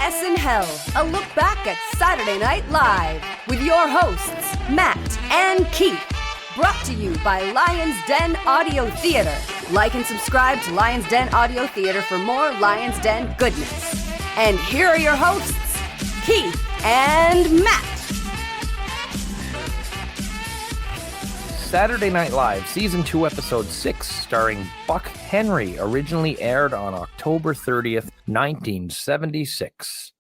SNHell, a look back at Saturday Night Live with your hosts, Matt and Keith. Brought to you by Lion's Den Audio Theater. Like and subscribe to Lion's Den Audio Theater for more Lion's Den goodness. And here are your hosts, Keith and Matt. Saturday Night Live, Season 2, Episode 6, starring Buck Henry, originally aired on October 30th, 1976.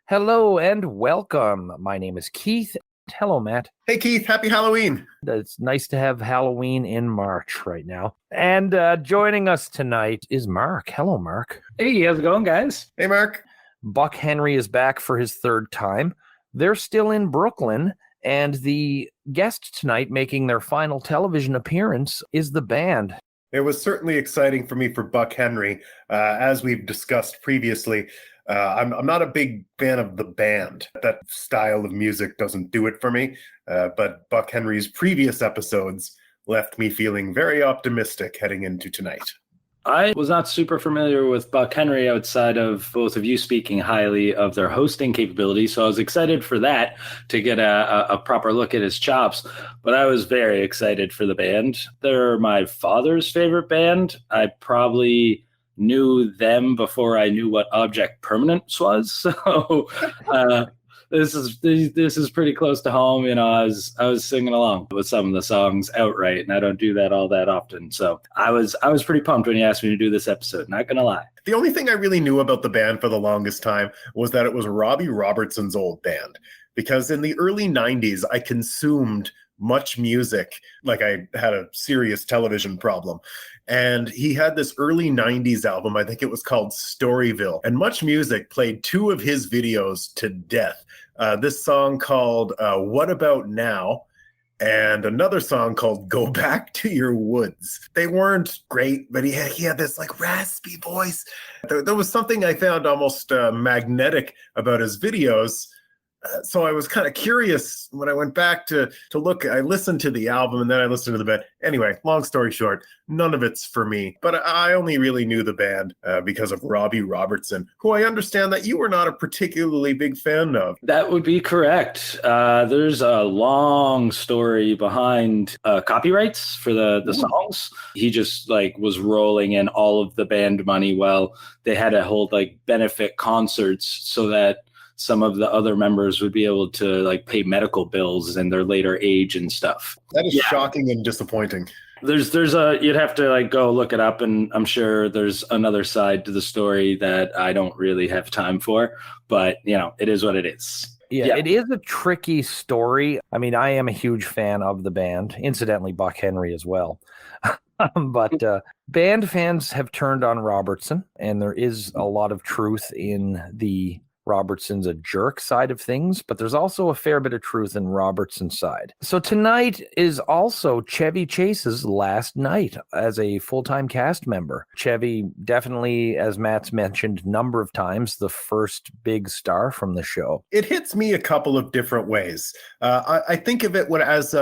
Hello and welcome. My name is Keith. Hello, Matt. Hey, Keith. Happy Halloween. It's nice to have Halloween in March right now. And joining us tonight is Mark. Hello, Mark. Hey, how's it going, guys? Hey, Mark. Buck Henry is back for his third time. They're still in Brooklyn. And the guest tonight making their final television appearance is the band. It was certainly exciting for me for Buck Henry. As we've discussed previously, I'm not a big fan of the band. That style of music doesn't do it for me. But Buck Henry's previous episodes left me feeling very optimistic heading into tonight. I was not super familiar with Buck Henry outside of both of you speaking highly of their hosting capabilities, so I was excited for that to get a proper look at his chops, but I was very excited for the band. They're my father's favorite band. I probably knew them before I knew what Object Permanence was, so this is pretty close to home. You know, I was singing along with some of the songs outright, and I don't do that all that often. So I was pretty pumped when you asked me to do this episode, not gonna lie. The only thing I really knew about the band for the longest time was that it was Robbie Robertson's old band, because in the early 90s I consumed much music, like I had a serious television problem. And he had this early 90s album, I think it was called Storyville, and Much Music played two of his videos to death. This song called What About Now, and another song called Go Back to Your Woods. They weren't great, but he had this like raspy voice. There was something I found almost magnetic about his videos. So I was kind of curious when I went back to look. I listened to the album and then I listened to the band. Anyway, long story short, none of it's for me. But I only really knew the band because of Robbie Robertson, who I understand that you were not a particularly big fan of. That would be correct. There's a long story behind copyrights for the songs. He just was rolling in all of the band money while they had to hold benefit concerts so that some of the other members would be able to pay medical bills in their later age and stuff. That is shocking and disappointing. There's you'd have to go look it up, and I'm sure there's another side to the story that I don't really have time for, but it is what it is. Yeah, it is a tricky story. I mean, I am a huge fan of the band, incidentally, Buck Henry as well. But band fans have turned on Robertson, and there is a lot of truth in the Robertson's a jerk side of things, but there's also a fair bit of truth in Robertson's side. So tonight is also Chevy Chase's last night as a full-time cast member. Chevy, definitely, as Matt's mentioned a number of times, the first big star from the show. It hits me a couple of different ways. I think of it as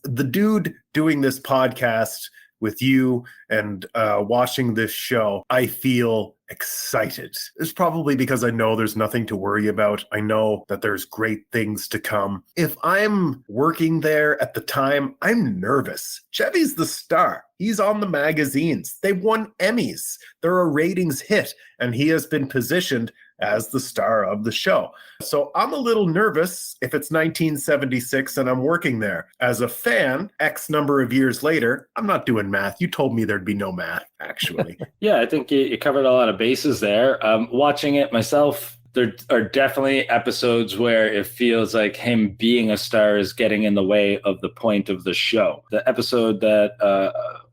the dude doing this podcast with you and watching this show. I feel excited. It's probably because I know there's nothing to worry about. I know that there's great things to come. If I'm working there at the time, I'm nervous. Chevy's the star. He's on the magazines. They've won Emmys. They're a ratings hit, and he has been positioned as the star of the show. So I'm a little nervous if it's 1976 and I'm working there. As a fan, X number of years later, I'm not doing math. You told me there'd be no math, actually. Yeah, I think you covered a lot of bases there. Watching it myself, there are definitely episodes where it feels like him being a star is getting in the way of the point of the show. The episode that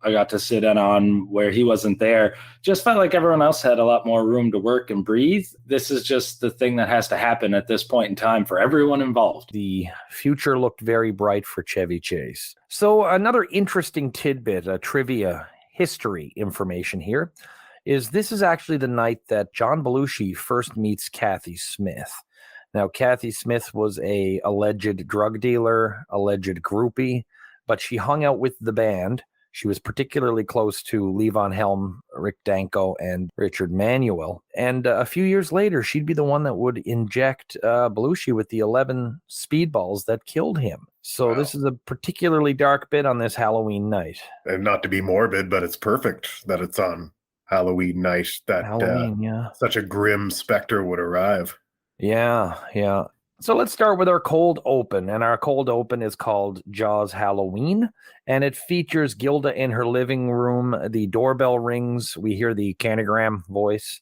I got to sit in on where he wasn't there just felt like everyone else had a lot more room to work and breathe. This is just the thing that has to happen at this point in time for everyone involved. The future looked very bright for Chevy Chase. So another interesting tidbit, trivia history information here, is this is actually the night that John Belushi first meets Kathy Smith. Now, Kathy Smith was a alleged drug dealer, alleged groupie, but she hung out with the band. She was particularly close to Levon Helm, Rick Danko, and Richard Manuel. And a few years later, she'd be the one that would inject Belushi with the 11 speedballs that killed him. So This is a particularly dark bit on this Halloween night. And not to be morbid, but it's perfect that it's on Halloween night that such a grim specter would arrive. Yeah. So let's start with our cold open, and our cold open is called Jaws Halloween, and it features Gilda in her living room. The doorbell rings. We hear the canogram voice.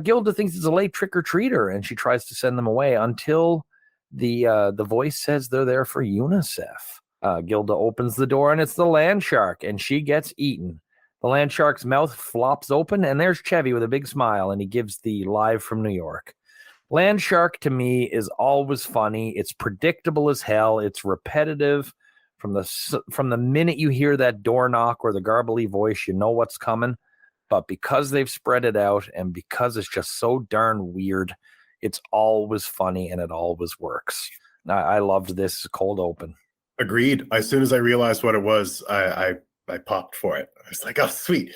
Gilda thinks it's a late trick-or-treater, and she tries to send them away until the voice says they're there for UNICEF. Gilda opens the door, and it's the land shark, and she gets eaten. The land shark's mouth flops open, and there's Chevy with a big smile, and he gives the live from New York. Land Shark to me is always funny. It's predictable as hell. It's repetitive. From the minute you hear that door knock or the garbly voice, you know what's coming. But because they've spread it out and because it's just so darn weird, it's always funny and it always works. I loved this cold open. Agreed. As soon as I realized what it was, I popped for it. I was like, oh, sweet.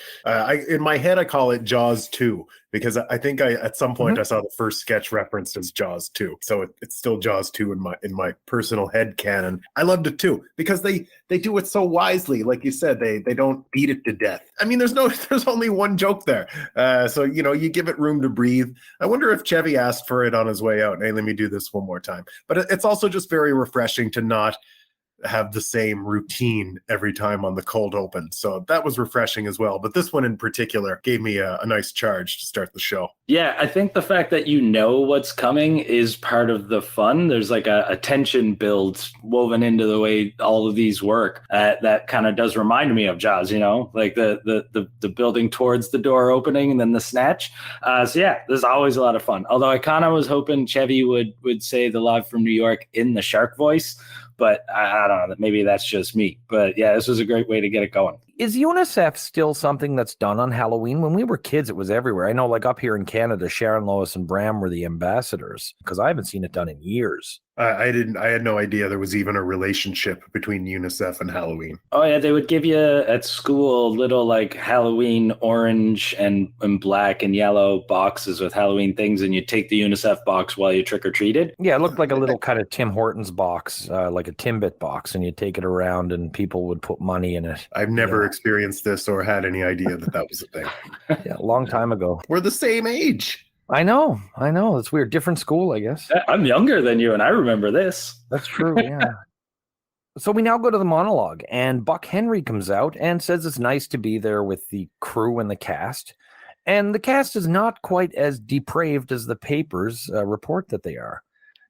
In my head, I call it Jaws 2 because I think at some point I saw the first sketch referenced as Jaws 2. So it's still Jaws 2 in my personal head canon. I loved it too because they do it so wisely. Like you said, they don't beat it to death. I mean, there's only one joke there. So, you give it room to breathe. I wonder if Chevy asked for it on his way out. Hey, let me do this one more time. But it's also just very refreshing to not have the same routine every time on the cold open. So that was refreshing as well. But this one in particular gave me a nice charge to start the show. Yeah, I think the fact that you know what's coming is part of the fun. There's like a tension build woven into the way all of these work. That kind of does remind me of Jaws, like the building towards the door opening and then the snatch. So yeah, there's always a lot of fun. Although I kind of was hoping Chevy would say the live from New York in the shark voice. But I don't know, maybe that's just me. But yeah, this was a great way to get it going. Is UNICEF still something that's done on Halloween? When we were kids, it was everywhere. I know like up here in Canada, Sharon, Lois, and Bram were the ambassadors because I haven't seen it done in years. I had no idea there was even a relationship between UNICEF and Halloween. Oh yeah, they would give you at school little like Halloween orange and black and yellow boxes with Halloween things, and you take the UNICEF box while you trick or treated. Yeah, it looked like a little kind of Tim Hortons box, like a Timbit box, and you take it around and people would put money in it. I've never experienced this or had any idea that was a thing. Yeah, a long time ago. We're the same age. I know. It's weird. Different school, I guess. I'm younger than you, and I remember this. That's true, yeah. So we now go to the monologue, and Buck Henry comes out and says it's nice to be there with the crew and the cast. And the cast is not quite as depraved as the papers report that they are.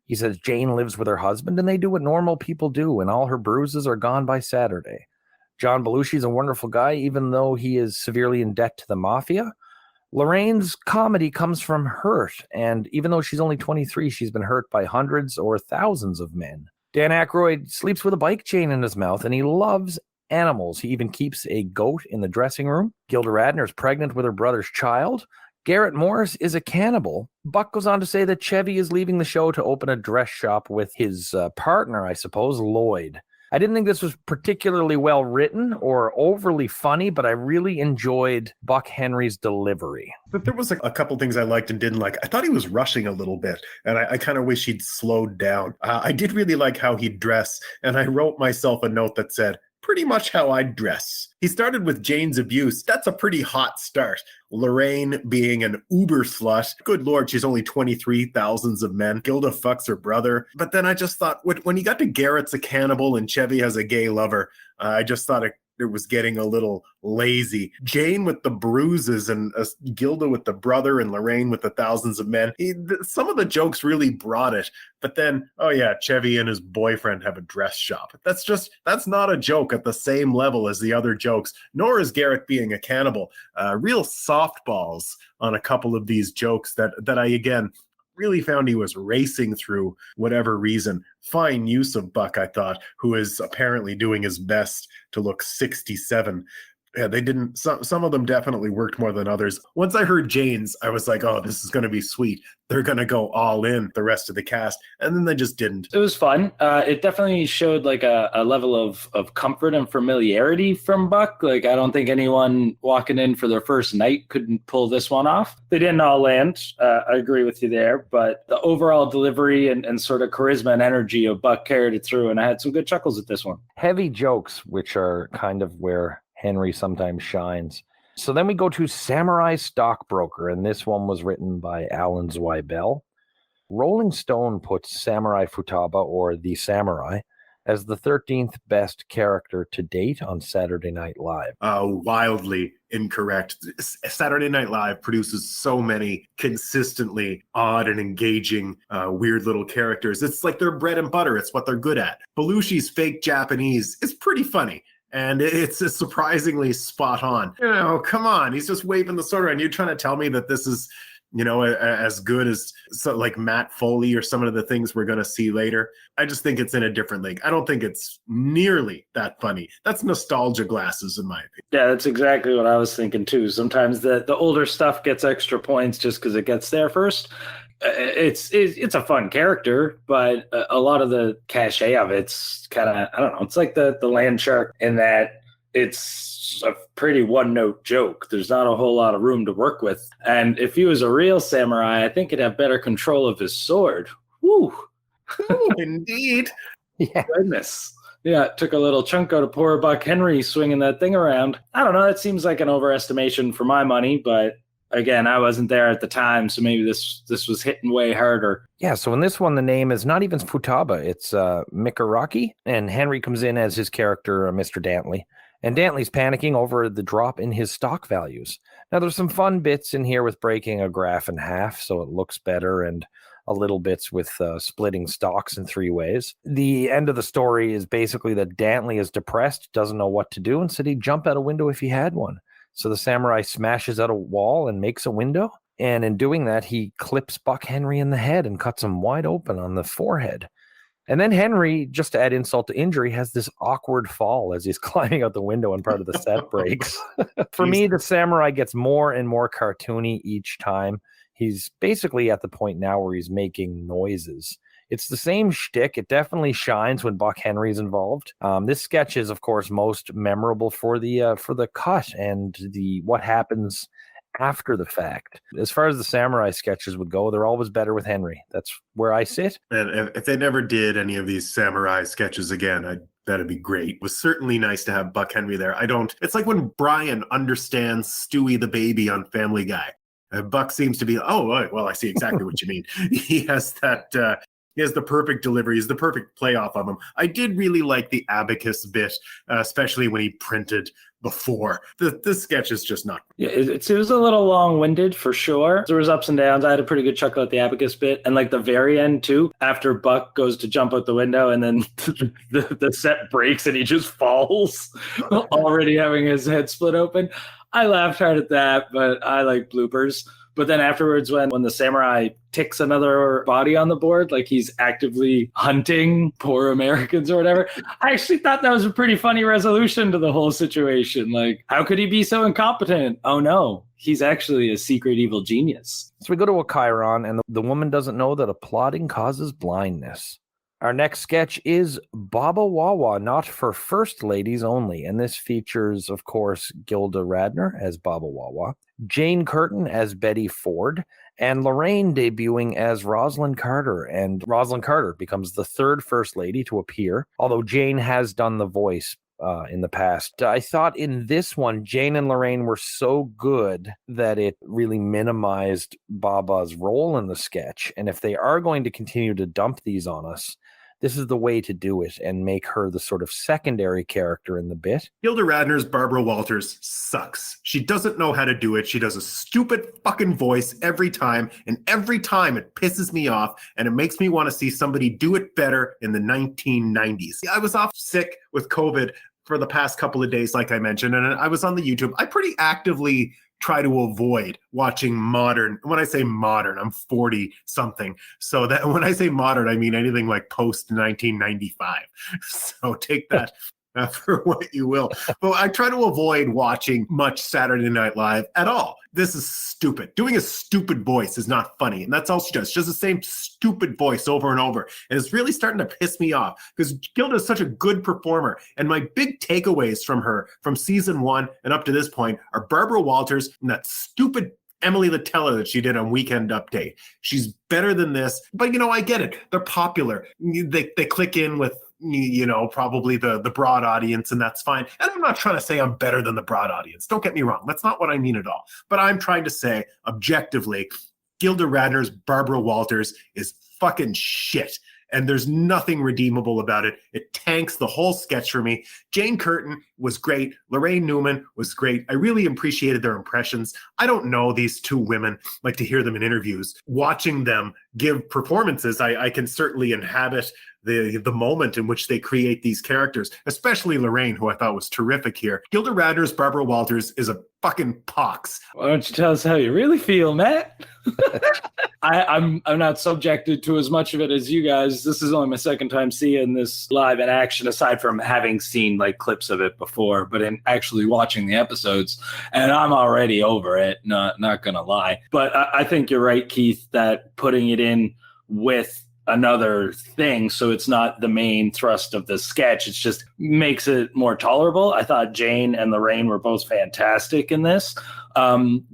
He says Jane lives with her husband, and they do what normal people do, and all her bruises are gone by Saturday. John Belushi's a wonderful guy, even though he is severely in debt to the mafia. Lorraine's comedy comes from hurt, and even though she's only 23, she's been hurt by hundreds or thousands of men. Dan Aykroyd sleeps with a bike chain in his mouth, and he loves animals. He even keeps a goat in the dressing room. Gilda Radner is pregnant with her brother's child. Garrett Morris is a cannibal. Buck goes on to say that Chevy is leaving the show to open a dress shop with his partner, I suppose, Lloyd. I didn't think this was particularly well written or overly funny, but I really enjoyed Buck Henry's delivery. But there was a couple things I liked and didn't like. I thought he was rushing a little bit, and I kind of wish he'd slowed down. I did really like how he'd dress, and I wrote myself a note that said, pretty much how I'd dress. He started with Jane's abuse. That's a pretty hot start. Lorraine being an uber slut. Good Lord, she's only 23, thousands of men. Gilda fucks her brother. But then I just thought, when he got to Garrett's a cannibal and Chevy has a gay lover, I just thought it was getting a little lazy. Jane with the bruises and Gilda with the brother and Lorraine with the thousands of men. Some of the jokes really brought it. But then, oh yeah, Chevy and his boyfriend have a dress shop. That's not a joke at the same level as the other jokes, nor is Garrett being a cannibal. Real softballs on a couple of these jokes that I, again, really found he was racing through whatever reason. Fine use of Buck, I thought, who is apparently doing his best to look 67. Yeah, they didn't. Some of them definitely worked more than others. Once I heard Jane's, I was like, oh, this is going to be sweet. They're going to go all in, the rest of the cast. And then they just didn't. It was fun. It definitely showed like a level of comfort and familiarity from Buck. Like, I don't think anyone walking in for their first night couldn't pull this one off. They didn't all land. I agree with you there. But the overall delivery and sort of charisma and energy of Buck carried it through. And I had some good chuckles at this one. Heavy jokes, which are kind of where Henry sometimes shines. So then we go to Samurai Stockbroker, and this one was written by Alan Zweibel. Rolling Stone puts Samurai Futaba, or the Samurai, as the 13th best character to date on Saturday Night Live. Wildly incorrect. Saturday Night Live produces so many consistently odd and engaging, weird little characters. It's like their bread and butter. It's what they're good at. Belushi's fake Japanese is pretty funny. And it's surprisingly spot on. Come on. He's just waving the sword around. You're trying to tell me that this is, as good as like Matt Foley or some of the things we're going to see later. I just think it's in a different league. I don't think it's nearly that funny. That's nostalgia glasses, in my opinion. Yeah, that's exactly what I was thinking too. Sometimes the older stuff gets extra points just because it gets there first. It's a fun character, but a lot of the cachet of it's kind of, I don't know, it's like the land shark in that it's a pretty one-note joke. There's not a whole lot of room to work with. And if he was a real samurai, I think he'd have better control of his sword. Woo! Indeed. Yeah. Goodness. Yeah, it took a little chunk out of poor Buck Henry swinging that thing around. I don't know, that seems like an overestimation for my money, but again, I wasn't there at the time, so maybe this was hitting way harder. Yeah, so in this one, the name is not even Futaba. It's Mikaraki, and Henry comes in as his character, Mr. Dantley. And Dantley's panicking over the drop in his stock values. Now, there's some fun bits in here with breaking a graph in half so it looks better, and a little bits with splitting stocks in 3 ways. The end of the story is basically that Dantley is depressed, doesn't know what to do, and said he'd jump out a window if he had one. So the samurai smashes out a wall and makes a window. And in doing that, he clips Buck Henry in the head and cuts him wide open on the forehead. And then Henry, just to add insult to injury, has this awkward fall as he's climbing out the window and part of the set breaks. For me, the samurai gets more and more cartoony each time. He's basically at the point now where he's making noises. It's the same shtick. It definitely shines when Buck Henry's involved. This sketch is, of course, most memorable for the cut and the what happens after the fact. As far as the samurai sketches would go, they're always better with Henry. That's where I sit. And if they never did any of these samurai sketches again, that'd be great. It was certainly nice to have Buck Henry there. It's like when Brian understands Stewie the baby on Family Guy. Buck seems to be, well, I see exactly what you mean. He has that... He has the perfect delivery. He's the perfect playoff of him. I did really like the abacus bit, especially when he printed before. This sketch is just not. Yeah, it was a little long-winded for sure. There was ups and downs. I had a pretty good chuckle at the abacus bit. And like the very end too, after Buck goes to jump out the window and then the set breaks and he just falls, already having his head split open. I laughed hard at that, but I like bloopers. But then afterwards, when the samurai ticks another body on the board, like he's actively hunting poor Americans or whatever, I actually thought that was a pretty funny resolution to the whole situation. Like, how could he be so incompetent? Oh, no, he's actually a secret evil genius. So we go to a Chiron, and the woman doesn't know that applauding causes blindness. Our next sketch is Baba Wawa, not for first ladies only. And this features, of course, Gilda Radner as Baba Wawa, Jane Curtin as Betty Ford, and Lorraine debuting as Rosalind Carter. And Rosalind Carter becomes the third first lady to appear, although Jane has done the voice in the past. I thought in this one, Jane and Lorraine were so good that it really minimized Baba's role in the sketch. And if they are going to continue to dump these on us, this is the way to do it and make her the sort of secondary character in the bit. Gilda Radner's Barbara Walters sucks. She doesn't know how to do it. She does a stupid fucking voice every time, and every time it pisses me off, and it makes me want to see somebody do it better in the 1990s. I was off sick with COVID for the past couple of days, like I mentioned, and I was on the YouTube. I pretty actively try to avoid watching modern. When I say modern, I'm 40 something. So that when I say modern, I mean anything like post 1995. So take that for what you will. But I try to avoid watching much Saturday Night Live at all. This is stupid. Doing a stupid voice is not funny. And that's all she does. She does the same stupid voice over and over. And it's really starting to piss me off because Gilda is such a good performer. And my big takeaways from her from season 1 and up to this point are Barbara Walters and that stupid Emily Latella that she did on Weekend Update. She's better than this. But, I get it. They're popular. They click in with, probably the broad audience, and that's fine. And I'm not trying to say I'm better than the broad audience. Don't get me wrong. That's not what I mean at all. But I'm trying to say, objectively, Gilda Radner's Barbara Walters is fucking shit. And there's nothing redeemable about it. It tanks the whole sketch for me. Jane Curtin was great. Lorraine Newman was great. I really appreciated their impressions. I don't know these two women, like to hear them in interviews. Watching them give performances, I can certainly inhabit the moment in which they create these characters, especially Lorraine, who I thought was terrific here. Gilda Radner's Barbara Walters is a fucking pox. Why don't you tell us how you really feel, Matt? I'm not subjected to as much of it as you guys. This is only my second time seeing this live in action, aside from having seen like clips of it before, but in actually watching the episodes, and I'm already over it, not gonna lie. But I think you're right, Keith, that putting it in with another thing, so it's not the main thrust of the sketch, it just makes it more tolerable. I thought Jane and Lorraine were both fantastic in this.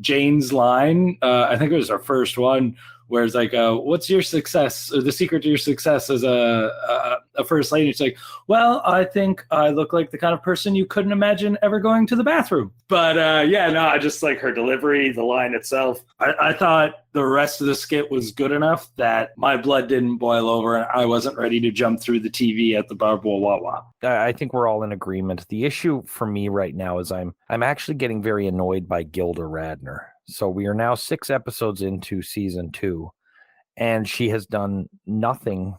Jane's line, I think it was our first one, where it's like, what's your success, or the secret to your success as a first lady? It's like, well, I think I look like the kind of person you couldn't imagine ever going to the bathroom. But I just like her delivery, the line itself. I thought the rest of the skit was good enough that my blood didn't boil over and I wasn't ready to jump through the TV at the Barbara Wawa. I think we're all in agreement. The issue for me right now is I'm actually getting very annoyed by Gilda Radner. So we are now 6 episodes into season 2, and she has done nothing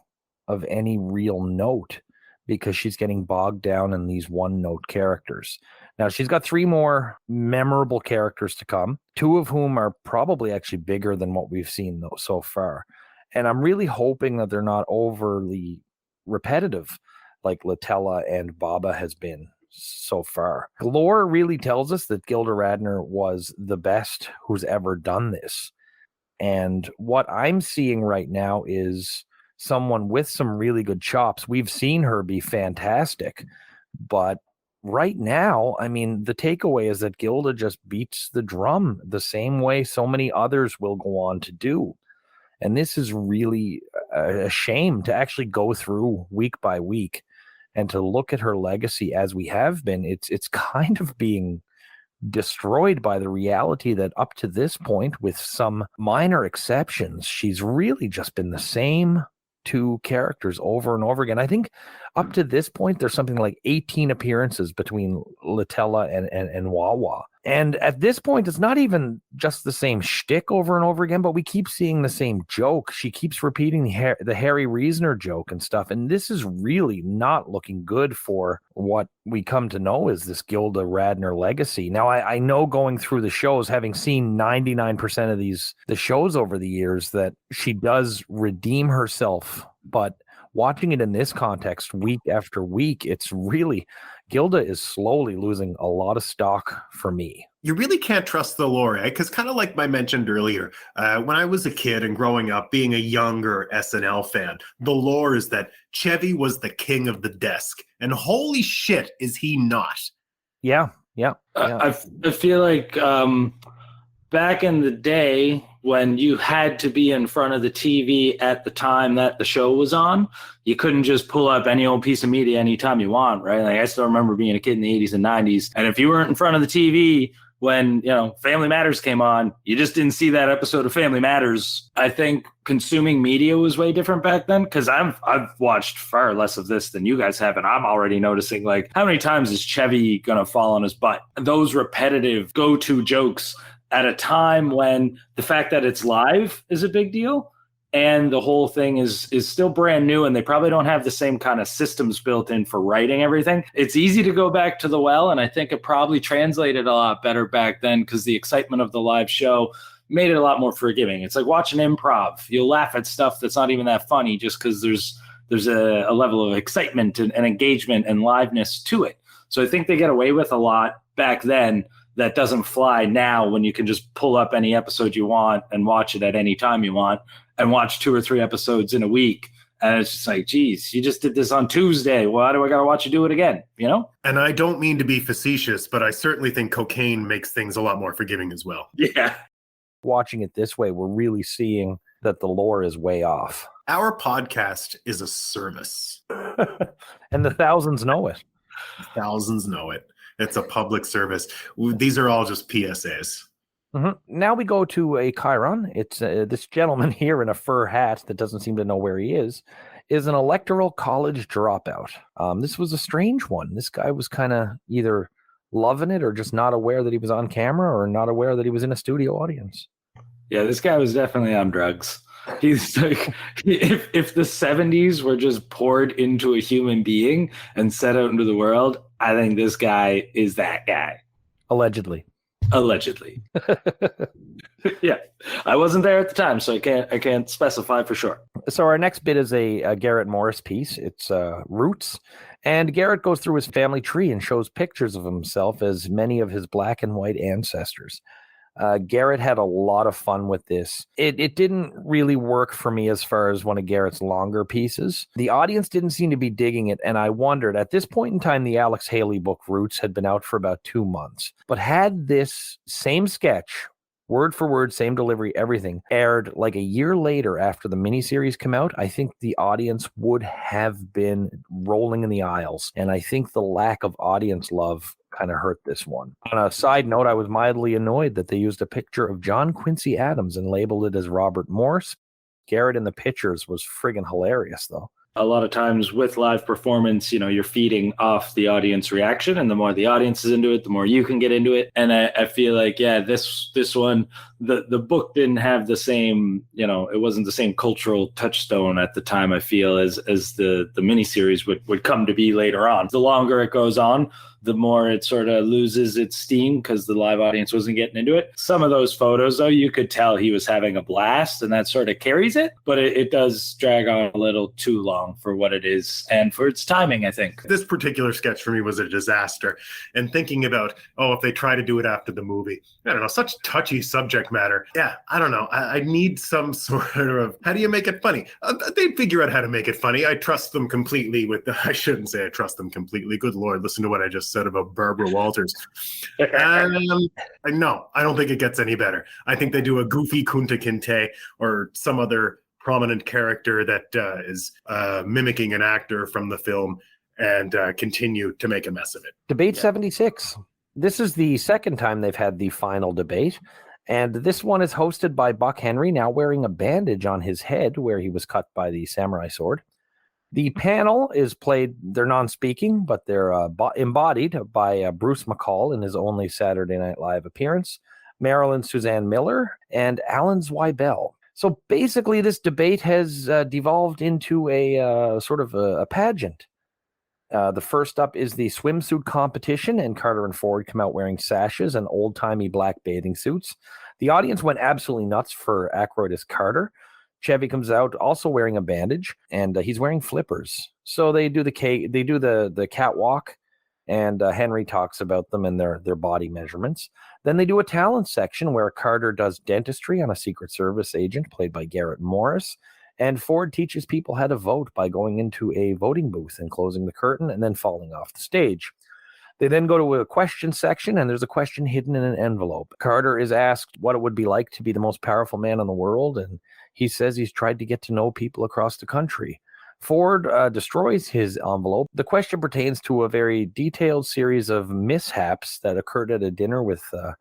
of any real note because she's getting bogged down in these one-note characters. Now, she's got 3 more memorable characters to come, 2 of whom are probably actually bigger than what we've seen so far. And I'm really hoping that they're not overly repetitive like Latella and Baba has been so far. Lore really tells us that Gilda Radner was the best who's ever done this. And what I'm seeing right now is someone with some really good chops. We've seen her be fantastic, but right now, I mean, the takeaway is that Gilda just beats the drum the same way so many others will go on to do. And this is really a shame to actually go through week by week and to look at her legacy as we have been. It's kind of being destroyed by the reality that up to this point, with some minor exceptions, she's really just been the same 2 characters over and over again. I think up to this point, there's something like 18 appearances between Latella and Wawa. And at this point, it's not even just the same shtick over and over again, but we keep seeing the same joke. She keeps repeating the Harry Reasoner joke and stuff. And this is really not looking good for what we come to know as this Gilda Radner legacy. Now, I know going through the shows, having seen 99% of the shows over the years, that she does redeem herself, but watching it in this context week after week, it's really, Gilda is slowly losing a lot of stock for me. You really can't trust the lore, because kind of like I mentioned earlier, when I was a kid and growing up, being a younger SNL fan, the lore is that Chevy was the king of the desk. And holy shit, is he not? Yeah. I feel like back in the day, when you had to be in front of the TV at the time that the show was on, you couldn't just pull up any old piece of media anytime you want, right? Like, I still remember being a kid in the 80s and 90s, and if you weren't in front of the TV when, Family Matters came on, you just didn't see that episode of Family Matters. I think consuming media was way different back then, because I've watched far less of this than you guys have, and I'm already noticing, like, how many times is Chevy gonna fall on his butt? Those repetitive go-to jokes at a time when the fact that it's live is a big deal, and the whole thing is still brand new, and they probably don't have the same kind of systems built in for writing everything. It's easy to go back to the well, and I think it probably translated a lot better back then because the excitement of the live show made it a lot more forgiving. It's like watching improv. You'll laugh at stuff that's not even that funny just because there's there's a level of excitement and engagement and liveness to it. So I think they get away with a lot back then that doesn't fly now, when you can just pull up any episode you want and watch it at any time you want and watch 2 or 3 episodes in a week. And it's just like, geez, you just did this on Tuesday. Why do I got to watch you do it again? You know? And I don't mean to be facetious, but I certainly think cocaine makes things a lot more forgiving as well. Yeah. Watching it this way, we're really seeing that the lore is way off. Our podcast is a service. And the thousands know it. Thousands know it. It's a public service. These are all just PSAs. Mm-hmm. Now we go to a Chiron. It's this gentleman here in a fur hat that doesn't seem to know where he is an electoral college dropout. This was a strange one. This guy was kind of either loving it or just not aware that he was on camera or not aware that he was in a studio audience. Yeah, this guy was definitely on drugs. He's like, if the 70s were just poured into a human being and set out into the world, I think this guy is that guy. Allegedly. Yeah, I wasn't there at the time, so I can't specify for sure. So our next bit is a Garrett Morris piece. It's Roots. And Garrett goes through his family tree and shows pictures of himself as many of his black and white ancestors. Garrett had a lot of fun with this. It didn't really work for me as far as one of Garrett's longer pieces. The audience didn't seem to be digging it, and I wondered, at this point in time, the Alex Haley book Roots had been out for about 2 months. But had this same sketch, word for word, same delivery, everything, aired like a year later after the miniseries came out, I think the audience would have been rolling in the aisles. And I think the lack of audience love kind of hurt this one. On a side note, I was mildly annoyed that they used a picture of John Quincy Adams and labeled it as Robert Morse. Garrett in the pictures was friggin' hilarious, though. A lot of times with live performance, you're feeding off the audience reaction, and the more the audience is into it, the more you can get into it. And I feel like, yeah, this one, the book didn't have the same, it wasn't the same cultural touchstone at the time, I feel, as the miniseries would come to be later on. The longer it goes on, the more it sort of loses its steam because the live audience wasn't getting into it. Some of those photos, though, you could tell he was having a blast, and that sort of carries it, but it does drag on a little too long for what it is and for its timing, I think. This particular sketch for me was a disaster. And thinking about, if they try to do it after the movie, I don't know, such touchy subject matter. Yeah, I don't know. I need some sort of, how do you make it funny? They figure out how to make it funny. I trust them completely I shouldn't say I trust them completely. Good Lord, listen to what I just said about Barbara Walters. No, I don't think it gets any better. I think they do a goofy Kunta Kinte or some other prominent character that is mimicking an actor from the film and continue to make a mess of it. Debate 76. This is the second time they've had the final debate. And this one is hosted by Buck Henry, now wearing a bandage on his head where he was cut by the samurai sword. The panel is played, they're non-speaking, but they're embodied by Bruce McCall in his only Saturday Night Live appearance, Marilyn Suzanne Miller, and Alan Zweibel. So basically this debate has devolved into a sort of a pageant. The first up is the swimsuit competition, and Carter and Ford come out wearing sashes and old-timey black bathing suits. The audience went absolutely nuts for Aykroyd as Carter. Chevy comes out also wearing a bandage, and he's wearing flippers. So they do the catwalk, and Henry talks about them and their body measurements. Then they do a talent section where Carter does dentistry on a Secret Service agent played by Garrett Morris, and Ford teaches people how to vote by going into a voting booth and closing the curtain and then falling off the stage. They then go to a question section, and there's a question hidden in an envelope. Carter is asked what it would be like to be the most powerful man in the world, and he says he's tried to get to know people across the country. Ford destroys his envelope. The question pertains to a very detailed series of mishaps that occurred at a dinner with the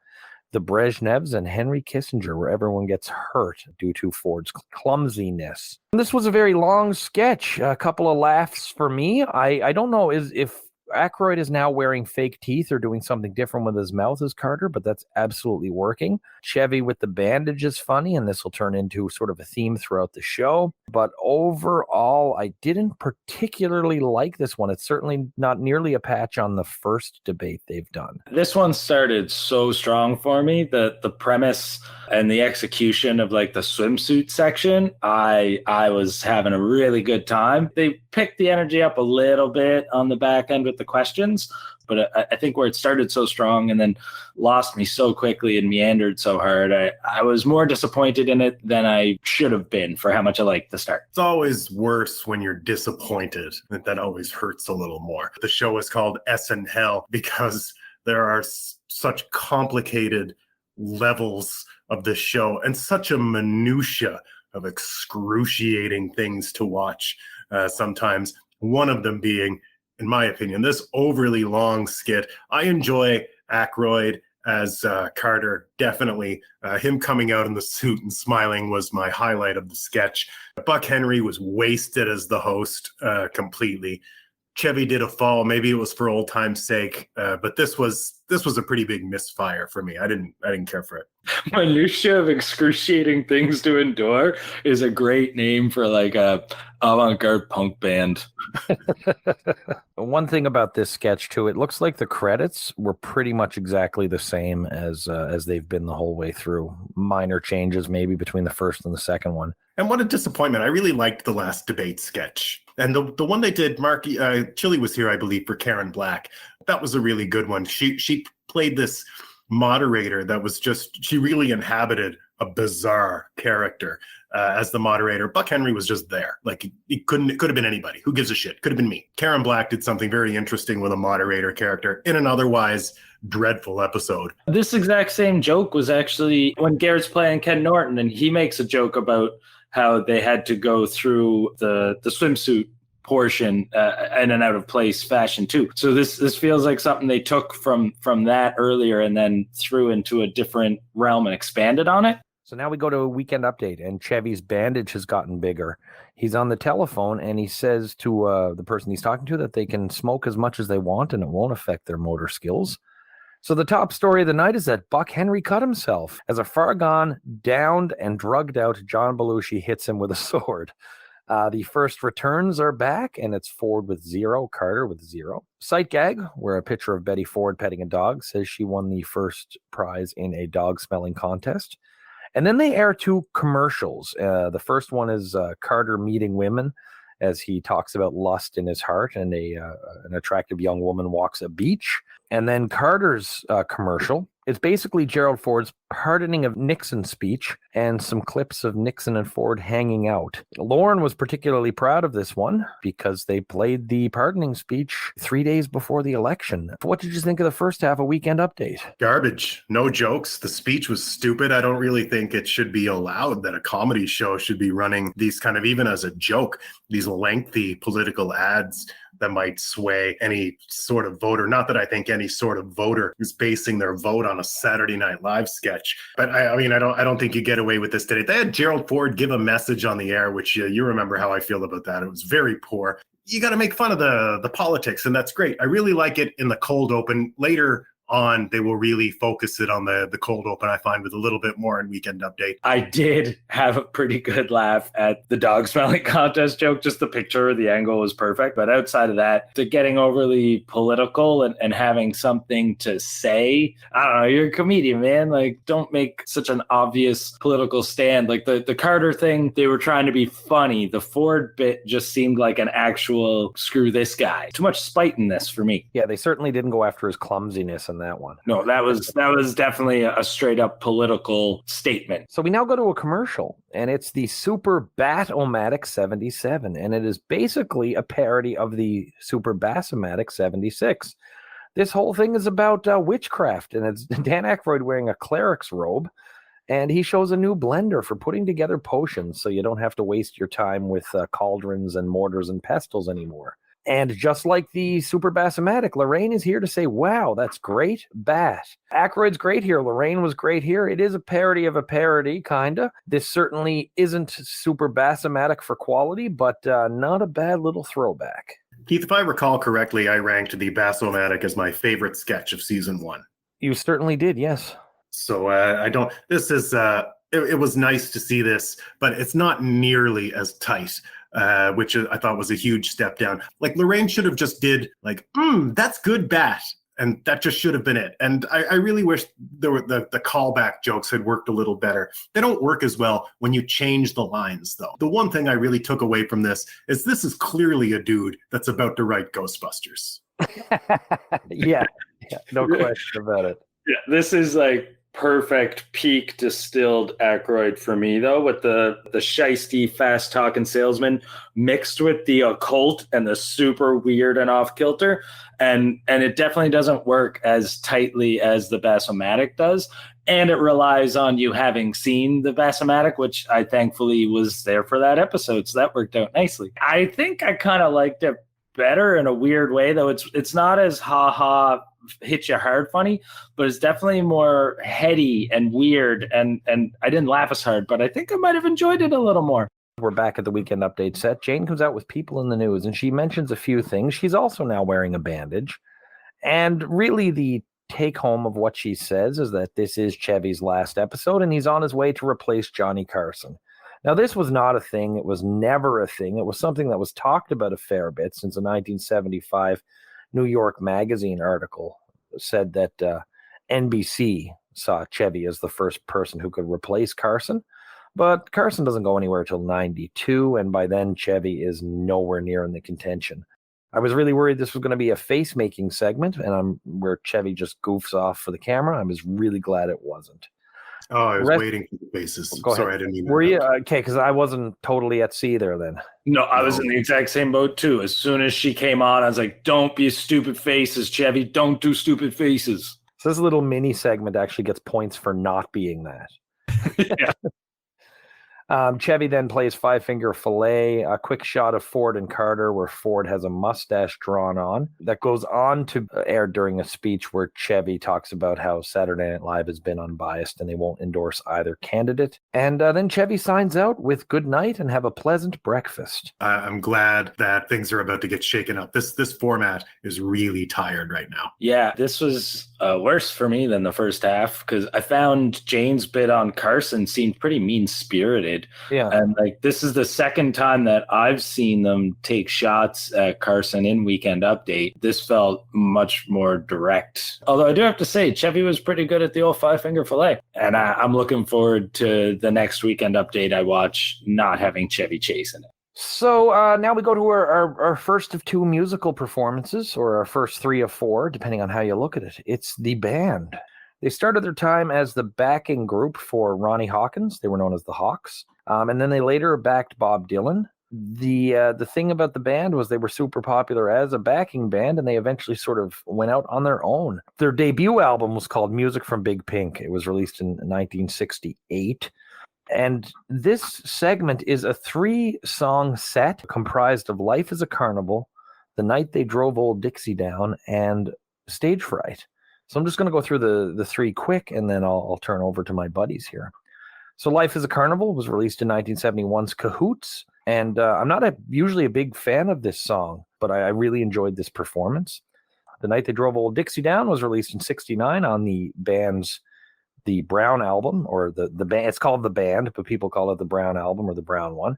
Brezhnevs and Henry Kissinger, where everyone gets hurt due to Ford's clumsiness. This was a very long sketch, a couple of laughs for me. I don't know if Aykroyd is now wearing fake teeth or doing something different with his mouth as Carter, but that's absolutely working. Chevy with the bandage is funny, and this will turn into sort of a theme throughout the show. But overall, I didn't particularly like this one. It's certainly not nearly a patch on the first debate they've done. This one started so strong for me. The premise and the execution of like the swimsuit section, I was having a really good time. They picked the energy up a little bit on the back end with the questions, but I think where it started so strong and then lost me so quickly and meandered so hard, I was more disappointed in it than I should have been for how much I liked the start. It's always worse when you're disappointed. That always hurts a little more. The show is called SNHell because there are such complicated levels of this show and such a minutia of excruciating things to watch sometimes. One of them being, in my opinion, this overly long skit. I enjoy Aykroyd as Carter, definitely. Him coming out in the suit and smiling was my highlight of the sketch. Buck Henry was wasted as the host completely. Chevy did a fall. Maybe it was for old time's sake, but this was a pretty big misfire for me. I didn't care for it. Minutia of excruciating things to endure is a great name for like a avant-garde punk band. One thing about this sketch too, it looks like the credits were pretty much exactly the same as they've been the whole way through. Minor changes maybe between the first and the second one. And what a disappointment. I really liked the last debate sketch. And the one they did, Chili was here, I believe, for Karen Black. That was a really good one. She played this moderator that was she really inhabited a bizarre character as the moderator. Buck Henry was just there. Like, it could have been anybody. Who gives a shit? Could have been me. Karen Black did something very interesting with a moderator character in an otherwise dreadful episode. This exact same joke was actually when Garrett's playing Ken Norton, and he makes a joke about how they had to go through the swimsuit portion in an out of place fashion too. So this feels like something they took from that earlier and then threw into a different realm and expanded on it. So now we go to a weekend update, and Chevy's bandage has gotten bigger. He's on the telephone, and he says to the person he's talking to that they can smoke as much as they want, and it won't affect their motor skills. So the top story of the night is that Buck Henry cut himself as a far gone, downed, and drugged out John Belushi hits him with a sword. The first returns are back, and it's Ford with 0, Carter with 0. Sight gag, where a picture of Betty Ford petting a dog says she won the first prize in a dog smelling contest. And then they air 2 commercials. The first one is Carter meeting women as he talks about lust in his heart, and an attractive young woman walks a beach. And then Carter's commercial. It's basically Gerald Ford's pardoning of Nixon's speech and some clips of Nixon and Ford hanging out. Lauren was particularly proud of this one because they played the pardoning speech 3 days before the election. What did you think of the first half of Weekend Update? Garbage. No jokes. The speech was stupid. I don't really think it should be allowed that a comedy show should be running these kind of, even as a joke, these lengthy political ads that might sway any sort of voter. Not that I think any sort of voter is basing their vote on a Saturday Night Live sketch, but I don't think you get away with this today. They had Gerald Ford give a message on the air, which you remember how I feel about that. It was very poor. You got to make fun of the politics, and that's great. I really like it in the cold open. Later on, they will really focus it on the cold open, I find, with a little bit more in Weekend Update. I did have a pretty good laugh at the dog smelling contest joke. Just the picture, the angle was perfect. But outside of that, to getting overly political and having something to say, I don't know, you're a comedian, man. Like, don't make such an obvious political stand. Like the Carter thing, they were trying to be funny. The Ford bit just seemed like an actual screw this guy. Too much spite in this for me. Yeah, they certainly didn't go after his clumsiness and that one. No, that was definitely a straight up political statement. So we now go to a commercial, and it's the Super Bat-o-Matic 77, and it is basically a parody of the Super Bass-o-Matic 76. This whole thing is about witchcraft, and it's Dan Aykroyd wearing a cleric's robe, and he shows a new blender for putting together potions so you don't have to waste your time with cauldrons and mortars and pestles anymore. And just like the Super Bass-o-Matic, Lorraine is here to say, wow, that's great, Bat. Aykroyd's great here. Lorraine was great here. It is a parody of a parody, kinda. This certainly isn't Super Bass-o-Matic for quality, but not a bad little throwback. Keith, if I recall correctly, I ranked the Bat-o-Matic as my favorite sketch of season 1. You certainly did, yes. So it was nice to see this, but it's not nearly as tight, which I thought was a huge step down. Like Lorraine should have just did like, that's good, Bat. And that just should have been it. And I really wish the callback jokes had worked a little better. They don't work as well when you change the lines, though. The one thing I really took away from this is clearly a dude that's about to write Ghostbusters. yeah, no question about it. Yeah, this is like perfect peak distilled Aykroyd for me, though, with the shisty, fast talking salesman mixed with the occult and the super weird and off kilter. And it definitely doesn't work as tightly as the Bat-o-Matic does. And it relies on you having seen the Bat-o-Matic, which I thankfully was there for that episode. So that worked out nicely. I think I kind of liked it better in a weird way, though. It's not as ha-ha hit you hard funny, but it's definitely more heady and weird. And I didn't laugh as hard, but I think I might have enjoyed it a little more. We're back at the weekend update set. Jane comes out with people in the news, and she mentions a few things. She's also now wearing a bandage. And really the take home of what she says is that this is Chevy's last episode, and he's on his way to replace Johnny Carson. Now, this was not a thing. It was never a thing. It was something that was talked about a fair bit since a 1975 New York Magazine article said that NBC saw Chevy as the first person who could replace Carson. But Carson doesn't go anywhere till 92, and by then Chevy is nowhere near in the contention. I was really worried this was going to be a face-making segment, and where Chevy just goofs off for the camera. I was really glad it wasn't. Oh, I was waiting for the faces. Sorry, I didn't mean that. Were you? Okay, because I wasn't totally at sea there then. No, I was in the exact same boat too. As soon as she came on, I was like, don't be stupid faces, Chevy. Don't do stupid faces. So this little mini segment actually gets points for not being that. Yeah. Chevy then plays Five Finger Filet, a quick shot of Ford and Carter where Ford has a mustache drawn on. That goes on to air during a speech where Chevy talks about how Saturday Night Live has been unbiased and they won't endorse either candidate. And then Chevy signs out with good night and have a pleasant breakfast. I'm glad that things are about to get shaken up. This format is really tired right now. Yeah, this was worse for me than the first half because I found Jane's bit on Carson seemed pretty mean-spirited. Yeah. And like this is the second time that I've seen them take shots at Carson in Weekend Update. This felt much more direct. Although I do have to say, Chevy was pretty good at the old Five Finger Filet. And I'm looking forward to the next Weekend Update I watch not having Chevy chasing it. So now we go to our first of two musical performances, or our first three of four, depending on how you look at it. It's the band. They started their time as the backing group for Ronnie Hawkins. They were known as the Hawks. And then they later backed Bob Dylan. The thing about the band was they were super popular as a backing band, and they eventually sort of went out on their own. Their debut album was called Music from Big Pink. It was released in 1968. And this segment is a 3-song set comprised of Life is a Carnival, The Night They Drove Old Dixie Down, and Stage Fright. So I'm just going to go through the three quick, and then I'll turn over to my buddies here. So Life is a Carnival was released in 1971's Cahoots, and I'm not usually a big fan of this song, but I really enjoyed this performance. The Night They Drove Old Dixie Down was released in 69 on the band's The Brown album, or the band. It's called The Band, but people call it the Brown album or the Brown one.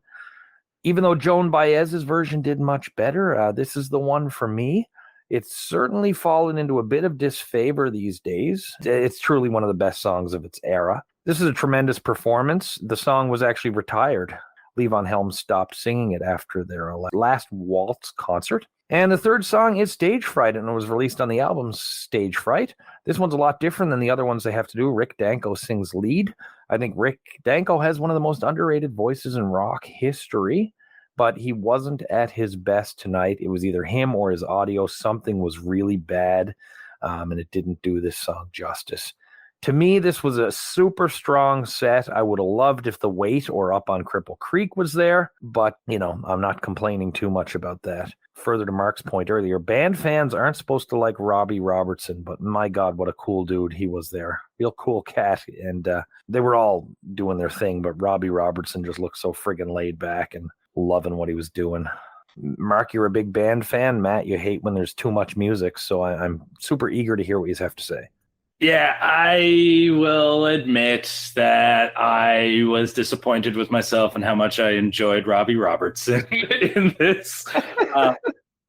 Even though Joan Baez's version did much better, this is the one for me. It's certainly fallen into a bit of disfavor these days. It's truly one of the best songs of its era. This is a tremendous performance. The song was actually retired. Levon Helm stopped singing it after their last Waltz concert. And the third song is Stage Fright, and it was released on the album Stage Fright. This one's a lot different than the other ones they have to do. Rick Danko sings lead. I think Rick Danko has one of the most underrated voices in rock history, but he wasn't at his best tonight. It was either him or his audio. Something was really bad, and it didn't do this song justice. To me, this was a super strong set. I would have loved if The Wait or Up on Cripple Creek was there, but, I'm not complaining too much about that. Further to Mark's point earlier, band fans aren't supposed to like Robbie Robertson, but my God, what a cool dude he was there. Real cool cat, and they were all doing their thing, but Robbie Robertson just looked so friggin' laid back and loving what he was doing. Mark, you're a big band fan. Matt, you hate when there's too much music. So I'm super eager to hear what you have to say. Yeah, I will admit that I was disappointed with myself and how much I enjoyed Robbie Robertson in this.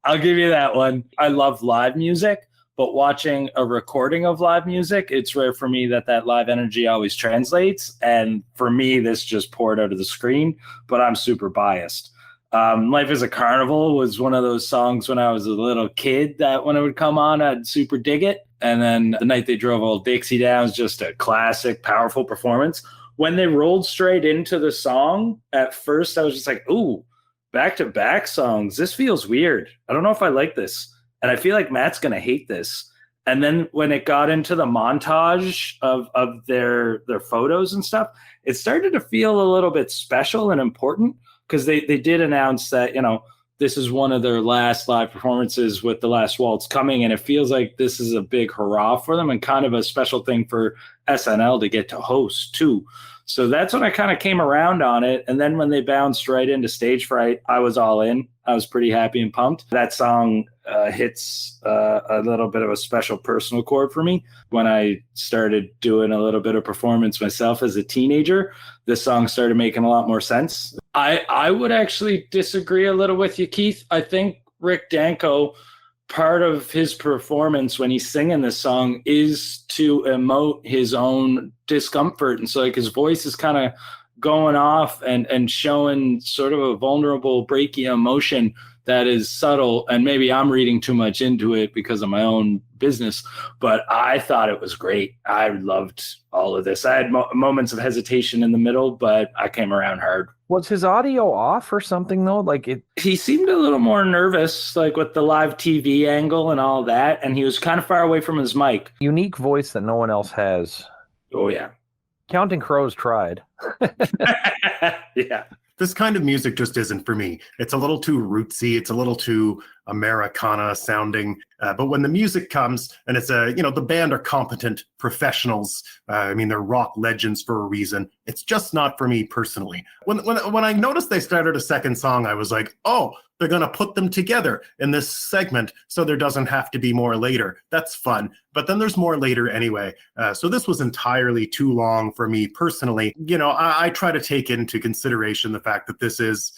I'll give you that one. I love live music, but watching a recording of live music, it's rare for me that live energy always translates. And for me, this just poured out of the screen, but I'm super biased. Life is a Carnival was one of those songs when I was a little kid that when it would come on, I'd super dig it. And then The Night They Drove Old Dixie Down is just a classic, powerful performance. When they rolled straight into the song, at first I was just like, ooh, back-to-back songs. This feels weird. I don't know if I like this. And I feel like Matt's going to hate this. And then when it got into the montage of their photos and stuff, it started to feel a little bit special and important because they did announce that, this is one of their last live performances with The Last Waltz coming, and it feels like this is a big hurrah for them and kind of a special thing for SNL to get to host too. So that's when I kind of came around on it. And then when they bounced right into Stage Fright, I was all in. I was pretty happy and pumped. That song hits a little bit of a special personal chord for me. When I started doing a little bit of performance myself as a teenager, this song started making a lot more sense. I would actually disagree a little with you, Keith. I think Rick Danko, part of his performance when he's singing this song is to emote his own discomfort. And so like his voice is kind of going off and showing sort of a vulnerable, breaky emotion that is subtle. And maybe I'm reading too much into it because of my own business, but I thought it was great. I loved all of this. I had moments of hesitation in the middle, but I came around hard. Was his audio off or something though? He seemed a little more nervous, like with the live TV angle and all that. And he was kind of far away from his mic. Unique voice that no one else has. Oh yeah. Counting Crows tried. Yeah. This kind of music just isn't for me. It's a little too rootsy. It's a little too Americana sounding. But when the music comes and it's the band are competent professionals. They're rock legends for a reason. It's just not for me personally. When I noticed they started a second song, I was like, oh, they're going to put them together in this segment so there doesn't have to be more later. That's fun. But then there's more later anyway. So this was entirely too long for me personally. I try to take into consideration the fact that this is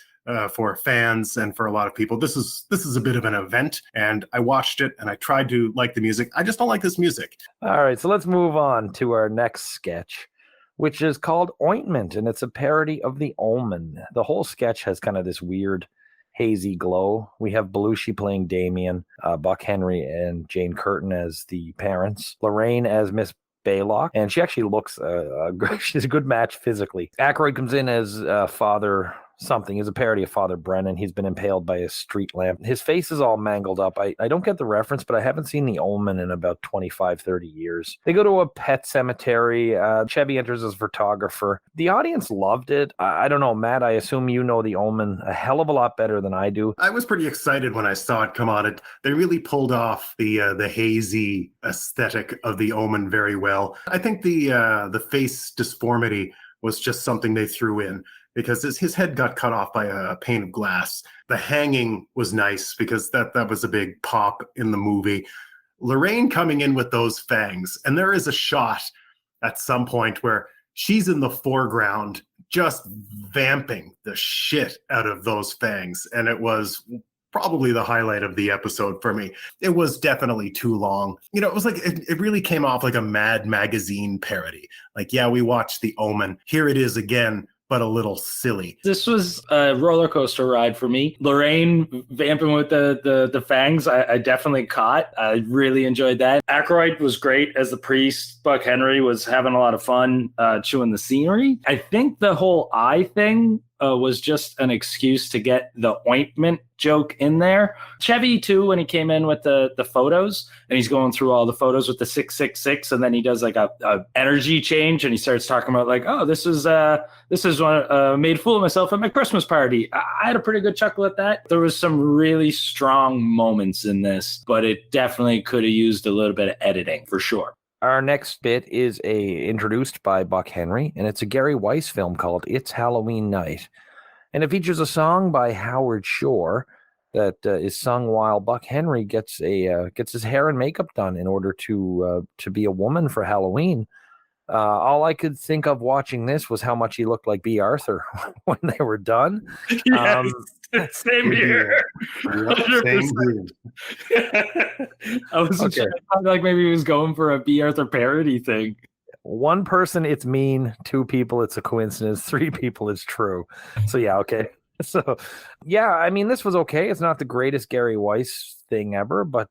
for fans and for a lot of people. This is a bit of an event, and I watched it and I tried to like the music. I just don't like this music. All right, so let's move on to our next sketch, which is called Ointment, and it's a parody of The Omen. The whole sketch has kind of this weird hazy glow. We have Belushi playing Damien, Buck Henry and Jane Curtin as the parents, Lorraine as Miss Baylock, and she actually looks she's a good match physically. Aykroyd comes in as Father something. Is a parody of Father Brennan. He's been impaled by a street lamp. His face is all mangled up. I don't get the reference, but I haven't seen The Omen in about 25, 30 years. They go to a pet cemetery. Chevy enters as photographer. The audience loved it. I don't know, Matt, I assume you know The Omen a hell of a lot better than I do. I was pretty excited when I saw it come on. They really pulled off the hazy aesthetic of The Omen very well. I think the face disformity was just something they threw in, because his head got cut off by a pane of glass. The hanging was nice because that was a big pop in the movie. Lorraine coming in with those fangs, and there is a shot at some point where she's in the foreground just vamping the shit out of those fangs, and it was probably the highlight of the episode for me. It was definitely too long. It was like, it really came off like a Mad Magazine parody. Like, yeah, we watched The Omen. Here it is again, but a little silly. This was a roller coaster ride for me. Lorraine vamping with the fangs, I definitely caught. I really enjoyed that. Aykroyd was great as the priest. Buck Henry was having a lot of fun chewing the scenery. I think the whole eye thing was just an excuse to get the ointment joke in there. Chevy too, when he came in with the photos and he's going through all the photos with the 666, and then he does like a energy change and he starts talking about like, oh, this is one made a fool of myself at my Christmas party. I had a pretty good chuckle at that. There was some really strong moments in this, but it definitely could have used a little bit of editing for sure. Our next bit is introduced by Buck Henry, and it's a Gary Weiss film called It's Halloween Night. And it features a song by Howard Shore, that is sung while Buck Henry gets his hair and makeup done in order to be a woman for Halloween. All I could think of watching this was how much he looked like B. Arthur when they were done. Yes, same here. Same here. I wasn't sure. I thought like maybe he was going for a B. Arthur parody thing. One person, it's mean. Two people, it's a coincidence. Three people, it's true. So yeah, okay. So yeah, I mean, this was okay. It's not the greatest Gary Weiss thing ever, but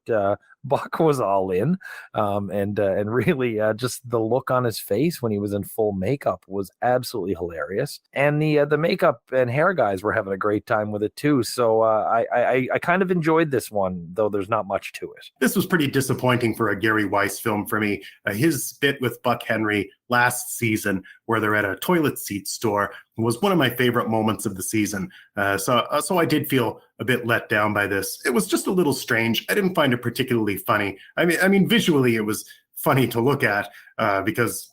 Buck was all in, and really just the look on his face when he was in full makeup was absolutely hilarious. And the makeup and hair guys were having a great time with it too. So I kind of enjoyed this one, though there's not much to it. This was pretty disappointing for a Gary Weiss film for me. His bit with Buck Henry last season, where they're at a toilet seat store, was one of my favorite moments of the season. So I did feel a bit let down by this. It was just a little strange. I didn't find it particularly funny. I mean, visually it was funny to look at because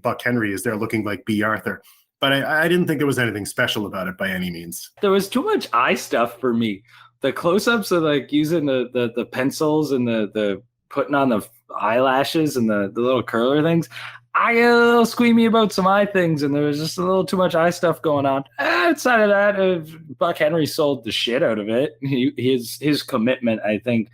Buck Henry is there looking like B. Arthur. But I didn't think there was anything special about it by any means. There was too much eye stuff for me. The close-ups of like using the pencils and the putting on the eyelashes and the little curler things. I get a little squeamy about some eye things, and there was just a little too much eye stuff going on. Outside of that, Buck Henry sold the shit out of it. His commitment, I think,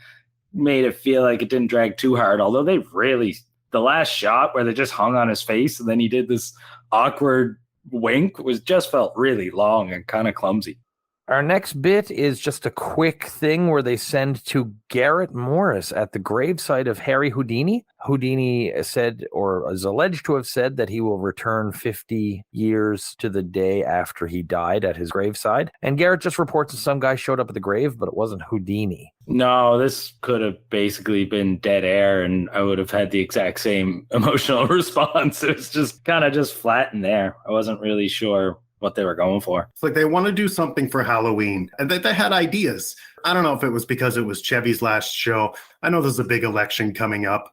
made it feel like it didn't drag too hard. Although the last shot where they just hung on his face and then he did this awkward wink just felt really long and kind of clumsy. Our next bit is just a quick thing where they send to Garrett Morris at the gravesite of Harry Houdini. Houdini said, or is alleged to have said, that he will return 50 years to the day after he died at his graveside. And Garrett just reports that some guy showed up at the grave, but it wasn't Houdini. No, this could have basically been dead air, and I would have had the exact same emotional response. It was just kind of just flat in there. I wasn't really sure what they were going for. It's like they want to do something for Halloween, and they had ideas. I don't know if it was because it was Chevy's last show. I know there's a big election coming up.